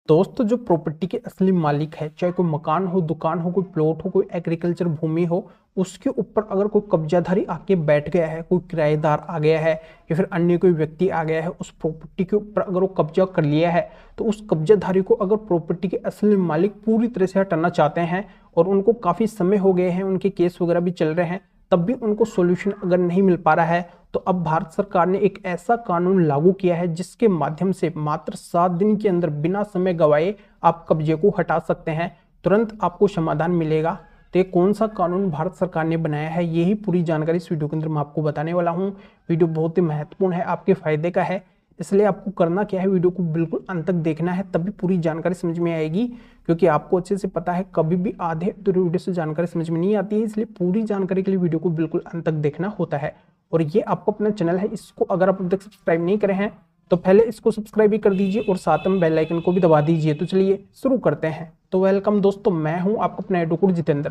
दोस्तों, जो प्रॉपर्टी के असली मालिक है, चाहे कोई मकान हो, दुकान हो, कोई प्लॉट हो, कोई एग्रीकल्चर भूमि हो, उसके ऊपर अगर कोई कब्जाधारी आके बैठ गया है, कोई किराएदार आ गया है या फिर अन्य कोई व्यक्ति आ गया है, उस प्रॉपर्टी के ऊपर अगर वो कब्जा कर लिया है, तो उस कब्जाधारी को अगर प्रॉपर्टी के असली मालिक पूरी तरह से हटाना चाहते हैं और उनको काफी समय हो गए हैं, उनके केस वगैरह भी चल रहे हैं, तब भी उनको सॉल्यूशन अगर नहीं मिल पा रहा है, तो अब भारत सरकार ने एक ऐसा कानून लागू किया है जिसके माध्यम से मात्र 7 दिन के अंदर बिना समय गवाए आप कब्जे को हटा सकते हैं। तुरंत आपको समाधान मिलेगा। तो ये कौन सा कानून भारत सरकार ने बनाया है, यही पूरी जानकारी इस वीडियो के अंदर मैं आपको बताने वाला हूँ। वीडियो बहुत ही महत्वपूर्ण है, आपके फायदे का है, इसलिए आपको करना क्या है, वीडियो को बिल्कुल अंत तक देखना है, तभी पूरी जानकारी समझ में आएगी। क्योंकि आपको अच्छे से पता है कभी भी आधे अधूरे वीडियो से जानकारी समझ में नहीं आती है, इसलिए पूरी जानकारी के लिए वीडियो को बिल्कुल अंत तक देखना होता है। और ये आपको अपना चैनल है, इसको अगर आप अब तक सब्सक्राइब नहीं करे हैं तो पहले इसको सब्सक्राइब भी कर दीजिए और साथ में बेल आइकन को भी दबा दीजिए। तो चलिए शुरू करते हैं। तो वेलकम दोस्तों, मैं हूं आपका अपना एडवोकेट जितेंद्र।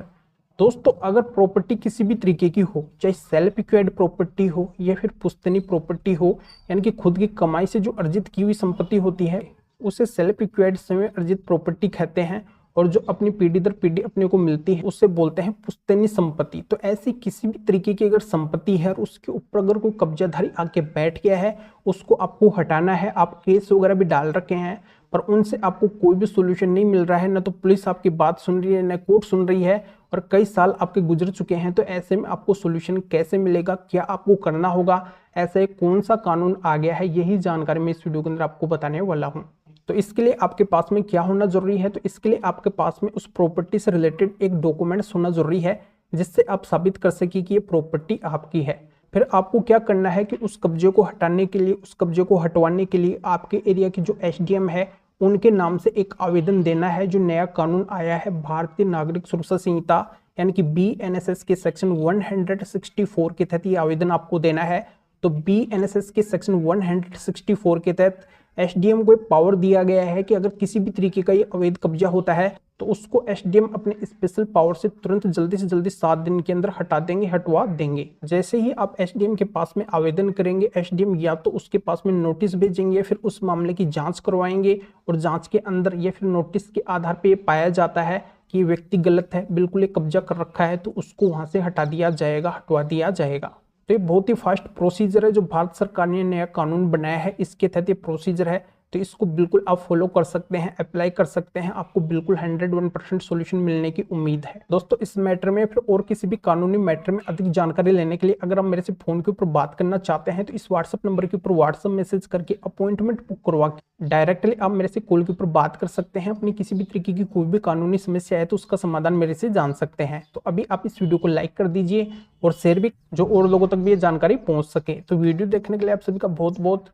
दोस्तों, अगर प्रॉपर्टी किसी भी तरीके की हो, चाहे सेल्फ एक्वायर्ड प्रॉपर्टी हो या फिर पुश्तैनी प्रॉपर्टी हो, यानी कि खुद की कमाई से जो अर्जित की हुई संपत्ति होती है, उसे सेल्फ एक्वायर्ड स्वयं अर्जित प्रॉपर्टी कहते हैं। और जो अपनी पीढ़ी दर पीढ़ी अपने को मिलती है, उससे बोलते हैं पुश्तैनी संपत्ति। तो ऐसी किसी भी तरीके की अगर संपत्ति है और उसके ऊपर अगर कोई कब्जाधारी आके बैठ गया है, उसको आपको हटाना है। आप केस वगैरह भी डाल रखे हैं, पर उनसे आपको कोई भी सोल्यूशन नहीं मिल रहा है। न तो पुलिस आपकी बात सुन रही है, न कोर्ट सुन रही है, और कई साल आपके गुजर चुके हैं। तो ऐसे में आपको सोल्यूशन कैसे मिलेगा, क्या आपको करना होगा, ऐसे कौन सा कानून आ गया है, यही जानकारी मैं इस वीडियो के अंदर आपको बताने वाला हूँ। तो इसके लिए आपके पास में क्या होना जरूरी है, तो इसके लिए आपके पास में उस प्रॉपर्टी से रिलेटेड एक डॉक्यूमेंट्स होना जरूरी है, जिससे आप साबित कर सके कि ये प्रॉपर्टी आपकी है। फिर आपको क्या करना है कि उस कब्जे को हटाने के लिए, उस कब्जे को हटवाने के लिए आपके एरिया की जो एसडीएम है, उनके नाम से एक आवेदन देना है। जो नया कानून आया है भारतीय नागरिक सुरक्षा संहिता यानी कि बीएनएसएस के सेक्शन 164 के तहत ये आवेदन आपको देना है। तो बीएनएसएस के सेक्शन 164 के तहत एसडीएम को पावर दिया गया है कि अगर किसी भी तरीके का ये अवैध कब्जा होता है, तो उसको एसडीएम अपने स्पेशल पावर से तुरंत जल्दी से जल्दी 7 दिन के अंदर हटा देंगे, हटवा देंगे। जैसे ही आप एसडीएम के पास में आवेदन करेंगे, एसडीएम या तो उसके पास में नोटिस भेजेंगे, फिर उस मामले की जांच करवाएंगे, और जांच के अंदर या फिर नोटिस के आधार पर यह पाया जाता है कि ये व्यक्ति गलत है, बिल्कुल ये कब्जा कर रखा है, तो उसको वहां से हटा दिया जाएगा, हटवा दिया जाएगा। तो ये बहुत ही फास्ट प्रोसीजर है जो भारत सरकार ने नया कानून बनाया है, इसके तहत ये प्रोसीजर है। तो इसको बिल्कुल आप फॉलो कर सकते हैं, अप्लाई कर सकते हैं, आपको बिल्कुल 101% सोल्यूशन मिलने की उम्मीद है। दोस्तों, इस मैटर में फिर और किसी भी कानूनी मैटर में अधिक जानकारी लेने के लिए अगर आप मेरे से फोन के ऊपर बात करना चाहते हैं, तो इस व्हाट्सएप नंबर के ऊपर व्हाट्सएप मैसेज करके अपॉइंटमेंट बुक करवा के डायरेक्टली आप मेरे से कॉल के ऊपर बात कर सकते हैं। अपनी किसी भी तरीके की कोई भी कानूनी समस्या है तो उसका समाधान मेरे से जान सकते हैं। तो अभी आप इस वीडियो को लाइक कर दीजिए और शेयर भी, जो और लोगों तक भी ये जानकारी पहुंच सके। तो वीडियो देखने के लिए आप सभी का बहुत बहुत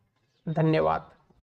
धन्यवाद।